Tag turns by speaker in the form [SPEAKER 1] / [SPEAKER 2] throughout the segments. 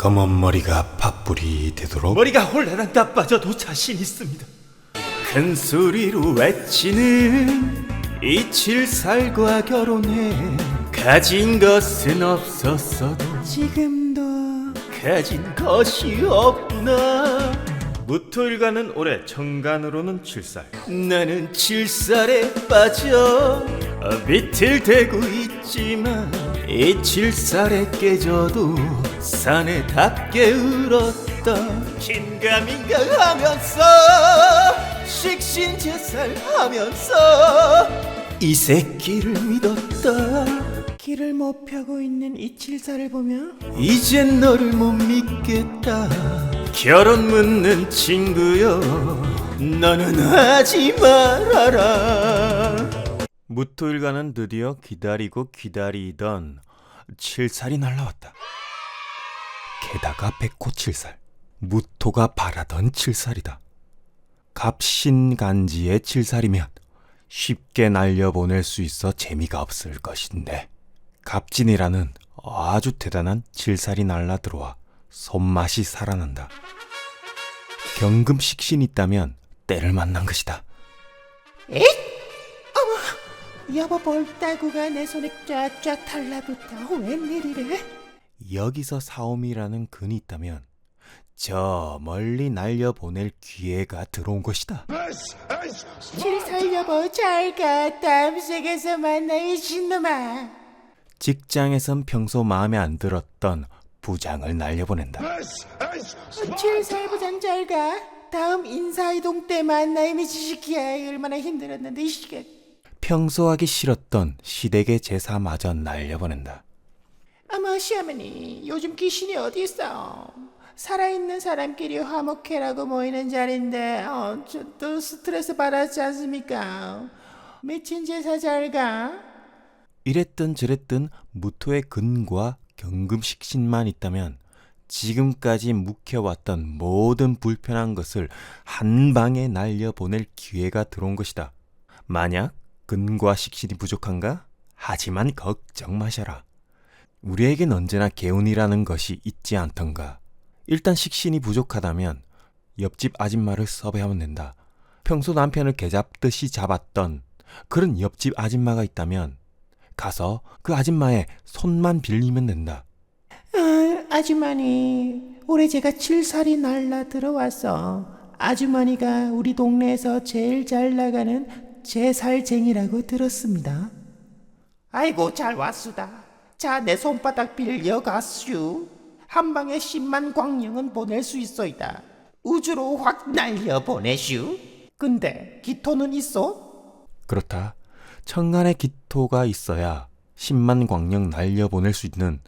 [SPEAKER 1] 검은 머리가 팥불이 되도록
[SPEAKER 2] 머리가 홀라당 다 빠져도 자신 있습니다.
[SPEAKER 3] 큰 소리로 외치는 이 7살과 결혼해 가진 것은 없었어도 지금도 가진 것이 없구나.
[SPEAKER 2] 무토일가는 올해 천간으로는 7살.
[SPEAKER 3] 나는 7살에 빠져 비틀대고 있지만 이 7살에 깨져도 사내답게 울었다. 긴가민가 하면서 식신제살 하면서 이 새끼를 믿었다. 길을 못 펴고 있는 이 7살을 보며 이젠 너를 못 믿겠다. 결혼 묻는 친구여 너는 하지 말아라.
[SPEAKER 2] 무토일가는 드디어 기다리고 기다리던 7살이 날라왔다.
[SPEAKER 1] 게다가 백호 7살, 무토가 바라던 7살이다. 갑신간지의 7살이면 쉽게 날려보낼 수 있어 재미가 없을 것인데 갑진이라는 아주 대단한 7살이 날라들어와 손맛이 살아난다. 경금식신이 있다면 때를 만난 것이다.
[SPEAKER 3] 에잇! 어머! 여보 볼따구가 내 손에 쫙쫙 달라붙어. 웬일이래?
[SPEAKER 1] 여기서 사오미라는 근이 있다면 저 멀리 날려보낼 기회가 들어온 것이다.
[SPEAKER 3] 7살 여보 잘가. 다음 세계에서 만나 이 신놈아.
[SPEAKER 1] 직장에선 평소 마음에 안 들었던 부장을 날려보낸다.
[SPEAKER 3] 7살 부장 잘가. 다음 인사이동 때 만나. 이 미치시키야. 얼마나 힘들었는데 이 시계.
[SPEAKER 1] 평소 하기 싫었던 시댁의 제사마저 날려보낸다.
[SPEAKER 3] 어머 시어머니 요즘 귀신이 어디 있어? 살아있는 사람끼리 화목해라고 모이는 자리인데 또 스트레스 받았지 않습니까? 미친 제사 잘가.
[SPEAKER 1] 이랬든 저랬든 무토의 근과 경금식신만 있다면 지금까지 묵혀왔던 모든 불편한 것을 한 방에 날려보낼 기회가 들어온 것이다. 만약 근과 식신이 부족한가? 하지만 걱정 마셔라. 우리에겐 언제나 개운이라는 것이 있지 않던가. 일단 식신이 부족하다면 옆집 아줌마를 섭외하면 된다. 평소 남편을 개잡듯이 잡았던 그런 옆집 아줌마가 있다면 가서 그 아줌마의 손만 빌리면 된다.
[SPEAKER 3] 아주머니 올해 제가 7살이 날라 들어와서 아주머니가 우리 동네에서 제일 잘 나가는 제살쟁이라고 들었습니다. 아이고 잘 왔수다. 자 내 손바닥 빌려 가슈. 한 방에 10만 광령은 보낼 수 있소이다. 우주로 확 날려 보내슈. 근데 기토는 있어?
[SPEAKER 1] 그렇다. 천간에 기토가 있어야 10만 광령 날려보낼 수 있는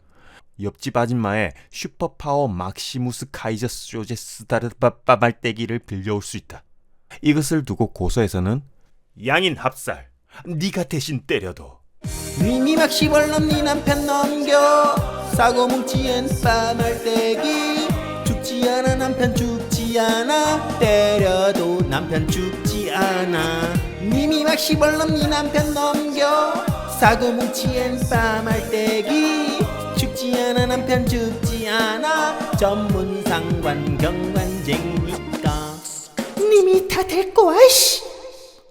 [SPEAKER 1] 옆집 아줌마의 슈퍼파워 막시무스 카이저 쇼제스다르바바발떼기를 빌려올 수 있다. 이것을 두고 고서에서는
[SPEAKER 2] 양인 합살. 네가 대신 때려도.
[SPEAKER 3] 님이 막 시벌놈 네 남편 넘겨. 싸고 뭉치엔 빠말떼기. 죽지 않아 남편 죽지 않아. 때려도 남편 죽지 않아. 님이 막 시벌놈 네 남편 넘겨. 싸고 뭉치엔 빠말떼기. 죽지 않아 남편 죽지 않아. 전문상관 경관쟁이니까 님이 다 데리고 와. 씨.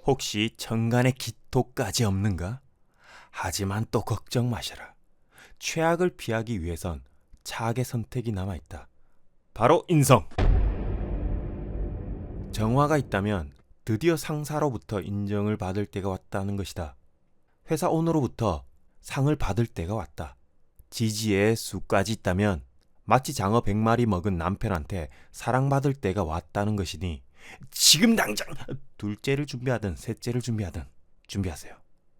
[SPEAKER 1] 혹시 천간에 기토까지 없는가? 하지만 또 걱정 마셔라. 최악을 피하기 위해선 차악의 선택이 남아있다. 바로 인성. 정화가 있다면 드디어 상사로부터 인정을 받을 때가 왔다는 것이다. 회사 오너로부터 상을 받을 때가 왔다. 지지의 수까지 있다면 마치 장어 100마리 먹은 남편한테 사랑받을 때가 왔다는 것이니 지금 당장 둘째를 준비하든 셋째를 준비하든 준비하세요.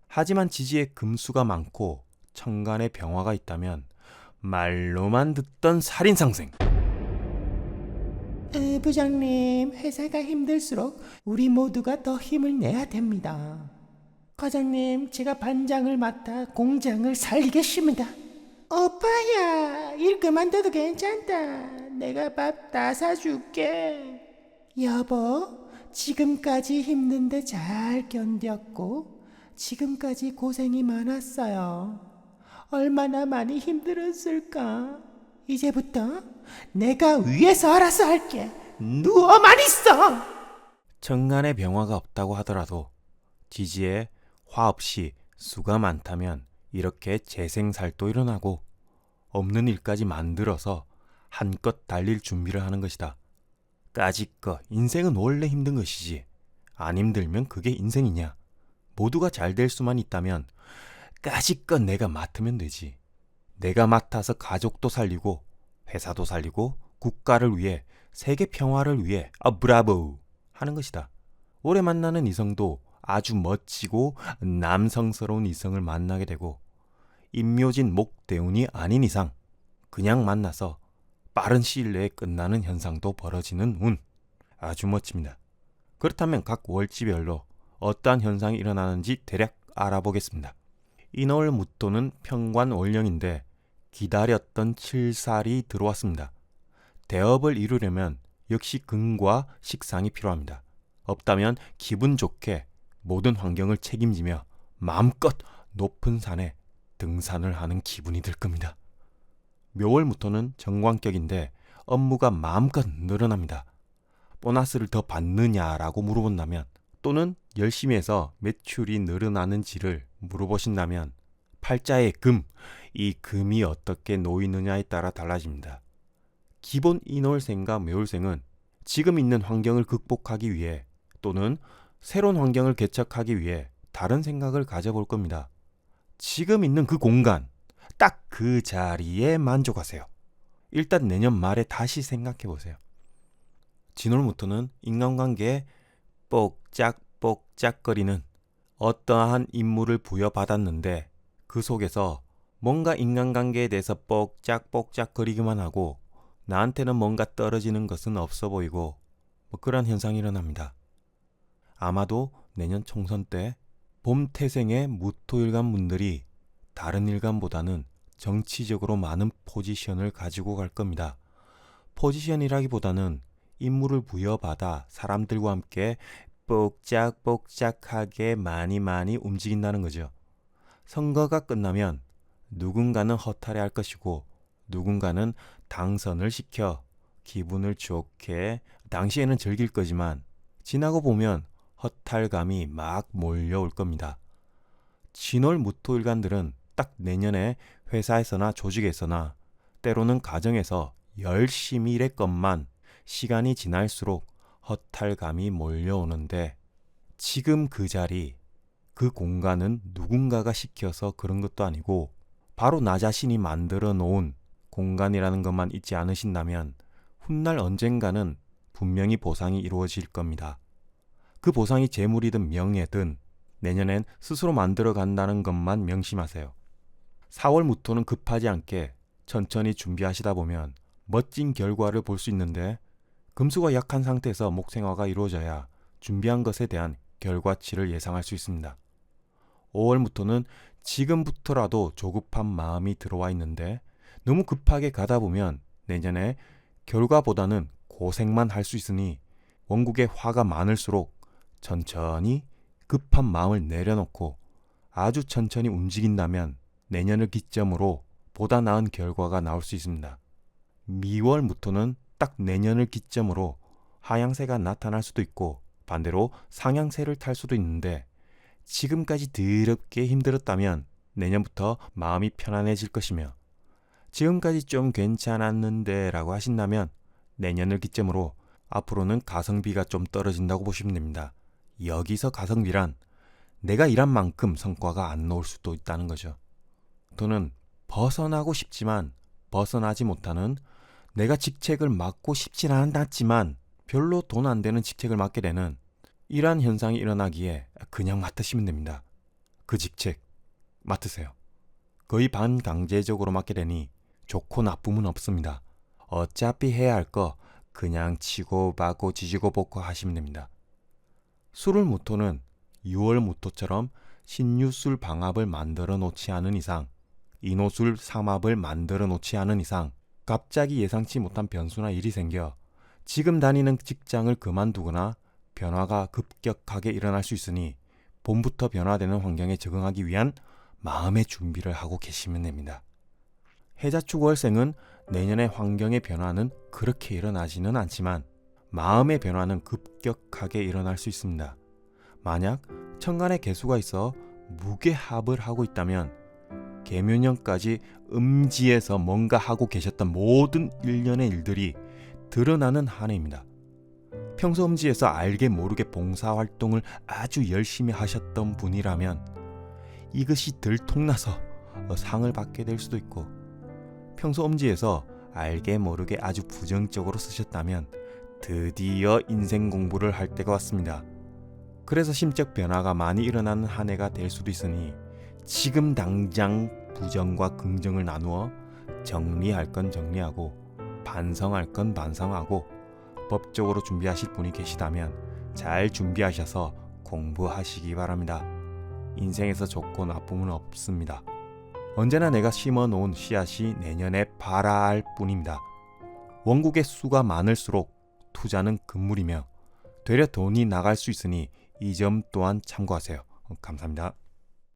[SPEAKER 1] 하지만 지지에 금수가 많고 천간에 병화가 있다면 말로만 듣던 살인상생.
[SPEAKER 3] 부장님, 회사가 힘들수록 우리 모두가 더 힘을 내야 됩니다. 과장님, 제가 반장을 맡아 공장을 살리겠습니다. 오빠야, 일 그만둬도 괜찮다. 내가 밥 다 사줄게. 여보, 지금까지 힘든데 잘 견뎠고 지금까지 고생이 많았어요. 얼마나 많이 힘들었을까? 이제부터 내가 위에서 알아서 할게. 누워만 있어.
[SPEAKER 1] 천간에 병화가 없다고 하더라도 지지에 화 없이 수가 많다면 이렇게 재생살도 일어나고 없는 일까지 만들어서 한껏 달릴 준비를 하는 것이다. 까짓거 인생은 원래 힘든 것이지. 안 힘들면 그게 인생이냐. 모두가 잘 될 수만 있다면 까짓거 내가 맡으면 되지. 내가 맡아서 가족도 살리고 회사도 살리고 국가를 위해 세계 평화를 위해 브라보 하는 것이다. 올해 만나는 이성도 아주 멋지고 남성스러운 이성을 만나게 되고 임묘진 목대운이 아닌 이상 그냥 만나서 빠른 시일 내에 끝나는 현상도 벌어지는 운. 아주 멋집니다. 그렇다면 각 월지별로 어떠한 현상이 일어나는지 대략 알아보겠습니다. 인월 무토는 평관월령인데 기다렸던 칠살이 들어왔습니다. 대업을 이루려면 역시 금과 식상이 필요합니다. 없다면 기분 좋게 모든 환경을 책임지며 마음껏 높은 산에 등산을 하는 기분이 들 겁니다. 묘월무토는 정관격인데 업무가 마음껏 늘어납니다. 보너스를 더 받느냐라고 물어본다면 또는 열심히 해서 매출이 늘어나는지를 물어보신다면 팔자의 금, 이 금이 어떻게 놓이느냐에 따라 달라집니다. 기본 인월생과 묘월생은 지금 있는 환경을 극복하기 위해 또는 새로운 환경을 개척하기 위해 다른 생각을 가져볼 겁니다. 지금 있는 그 공간, 딱 그 자리에 만족하세요. 일단 내년 말에 다시 생각해 보세요. 진월무토는 인간관계에 뽁짝뽁짝거리는 어떠한 임무를 부여받았는데 그 속에서 뭔가 인간관계에 대해서 뽁짝뽁짝거리기만 하고 나한테는 뭔가 떨어지는 것은 없어 보이고 그런 현상이 일어납니다. 아마도 내년 총선 때 봄 태생의 무토일간 분들이 다른 일간보다는 정치적으로 많은 포지션을 가지고 갈 겁니다. 포지션이라기보다는 임무를 부여받아 사람들과 함께 뽁짝뽁짝하게 많이 움직인다는 거죠. 선거가 끝나면 누군가는 허탈해할 것이고 누군가는 당선을 시켜 기분을 좋게 당시에는 즐길 거지만 지나고 보면 허탈감이 막 몰려올 겁니다. 진월 무토일간들은 딱 내년에 회사에서나 조직에서나 때로는 가정에서 열심히 일했건만 시간이 지날수록 허탈감이 몰려오는데 지금 그 자리, 그 공간은 누군가가 시켜서 그런 것도 아니고 바로 나 자신이 만들어 놓은 공간이라는 것만 잊지 않으신다면 훗날 언젠가는 분명히 보상이 이루어질 겁니다. 그 보상이 재물이든 명예든 내년엔 스스로 만들어 간다는 것만 명심하세요. 4월 무토는 급하지 않게 천천히 준비하시다 보면 멋진 결과를 볼 수 있는데 금수가 약한 상태에서 목생화가 이루어져야 준비한 것에 대한 결과치를 예상할 수 있습니다. 5월 무토는 지금부터라도 조급한 마음이 들어와 있는데 너무 급하게 가다 보면 내년에 결과보다는 고생만 할 수 있으니 원국에 화가 많을수록 천천히 급한 마음을 내려놓고 아주 천천히 움직인다면 내년을 기점으로 보다 나은 결과가 나올 수 있습니다. 미월 무토는 딱 내년을 기점으로 하향세가 나타날 수도 있고 반대로 상향세를 탈 수도 있는데 지금까지 더럽게 힘들었다면 내년부터 마음이 편안해질 것이며 지금까지 좀 괜찮았는데 라고 하신다면 내년을 기점으로 앞으로는 가성비가 좀 떨어진다고 보시면 됩니다. 여기서 가성비란 내가 일한 만큼 성과가 안 나올 수도 있다는 거죠. 또는 벗어나고 싶지만 벗어나지 못하는 내가 직책을 맡고 싶진 않았지만 별로 돈 안 되는 직책을 맡게 되는 이러한 현상이 일어나기에 그냥 맡으시면 됩니다. 그 직책 맡으세요. 거의 반강제적으로 맡게 되니 좋고 나쁨은 없습니다. 어차피 해야 할 거 그냥 치고 받고 지지고 볶고 하시면 됩니다. 술을 무토는 6월 무토처럼 신유술 방합을 만들어 놓지 않은 이상 인호술 삼합을 만들어 놓지 않은 이상 갑자기 예상치 못한 변수나 일이 생겨 지금 다니는 직장을 그만두거나 변화가 급격하게 일어날 수 있으니 봄부터 변화되는 환경에 적응하기 위한 마음의 준비를 하고 계시면 됩니다. 해자축월생은 내년의 환경의 변화는 그렇게 일어나지는 않지만 마음의 변화는 급격하게 일어날 수 있습니다. 만약 천간에 개수가 있어 무게합을 하고 있다면 개묘년까지 음지에서 뭔가 하고 계셨던 모든 일련의 일들이 드러나는 한 해입니다. 평소 음지에서 알게 모르게 봉사활동을 아주 열심히 하셨던 분이라면 이것이 들통나서 상을 받게 될 수도 있고, 평소 음지에서 알게 모르게 아주 부정적으로 쓰셨다면 드디어 인생 공부를 할 때가 왔습니다. 그래서 심적 변화가 많이 일어나는 한 해가 될 수도 있으니 지금 당장 부정과 긍정을 나누어 정리할 건 정리하고 반성할 건 반성하고 법적으로 준비하실 분이 계시다면 잘 준비하셔서 공부하시기 바랍니다. 인생에서 좋고 나쁨은 없습니다. 언제나 내가 심어놓은 씨앗이 내년에 발아할 뿐입니다. 원국의 수가 많을수록 투자는 금물이며 되려 돈이 나갈 수 있으니 이 점 또한 참고하세요. 감사합니다.